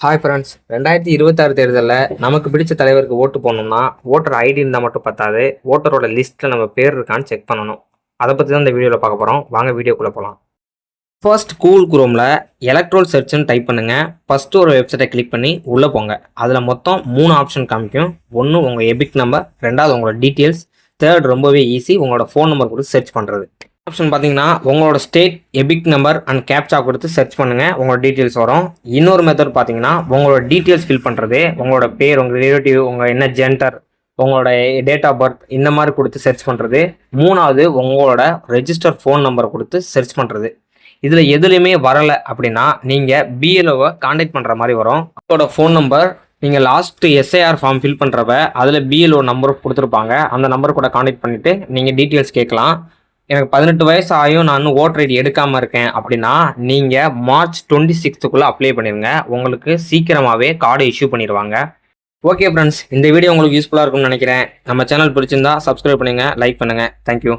Hi friends, 2026 தேர்தலில் நமக்கு பிடிச்ச தலைவருக்கு ஓட்டு போடணும்னா ஓட்டர் ஐடி இருந்தால் மட்டும் பத்தாது, ஓட்டரோட லிஸ்ட்டில் நம்ம பேர் இருக்கான்னு செக் பண்ணணும். அதை பற்றி தான் இந்த வீடியோவில் பார்க்க போகிறோம். வாங்க வீடியோக்குள்ளே போகலாம். ஃபர்ஸ்ட் கூகுள் குரோமில் எலக்ட்ரோல் சர்ச்னு டைப் பண்ணுங்கள். ஃபஸ்ட்டு ஒரு வெப்சைட்டை கிளிக் பண்ணி உள்ளே போங்க. அதில் மொத்தம் 3 ஆப்ஷன் காமிக்கும். ஒன்று உங்கள் எபிக் நம்பர், ரெண்டாவது உங்களோட டீட்டெயில்ஸ், தேர்ட் ரொம்பவே ஈஸி உங்களோட ஃபோன் நம்பர் கொடுத்து சர்ச் பண்ணுறது. ஆப்ஷன் பார்த்தீங்கன்னா உங்களோட state, Epic number and captcha கொடுத்து சர்ச் பண்ணுங்கள், உங்களோட டீட்டெயில்ஸ் வரும். இன்னொரு மெத்தட் பார்த்தீங்கன்னா உங்களோட டீட்டெயில்ஸ் ஃபில் பண்ணுறது, உங்களோட பேர், உங்கள் ரிலேட்டிவ், உங்கள் என்ன ஜெண்டர், உங்களோட டேட் ஆஃப் பர்த் இந்த மாதிரி கொடுத்து சர்ச் பண்ணுறது. மூணாவது உங்களோட ரெஜிஸ்டர் ஃபோன் நம்பரை கொடுத்து சர்ச் பண்ணுறது. இதில் எதுலேயுமே வரலை அப்படின்னா நீங்கள் பிஎல்ஓவை கான்டாக்ட் பண்ணுற மாதிரி வரும். உங்களோட ஃபோன் நம்பர் நீங்கள் லாஸ்ட்டு எஸ்ஐஆர் ஃபார்ம் ஃபில் பண்ணுறப்ப அதில் பிஎல்ஓ நம்பர் கொடுத்துருப்பாங்க. அந்த நம்பர் கூட கான்டாக்ட் பண்ணிவிட்டு நீங்கள் டீட்டெயில்ஸ் கேட்கலாம். எனக்கு 18 வயசு ஆகியும் நான் இன்னும் ஓட்டர் ஐடி எடுக்காமல் இருக்கேன் அப்படின்னா நீங்கள் மார்ச் 26க்குள்ளே அப்ளை பண்ணிடுங்க. உங்களுக்கு சீக்கிரமாகவே கார்டு இஷ்யூ பண்ணிடுவாங்க. ஓகே ஃப்ரெண்ட்ஸ், இந்த வீடியோ உங்களுக்கு யூஸ்ஃபுல்லாக இருக்கும்னு நினைக்கிறேன். நம்ம சேனல் பிடிச்சிருந்தா சப்ஸ்கிரைப் பண்ணுங்கள், லைக் பண்ணுங்கள். தேங்க்யூ.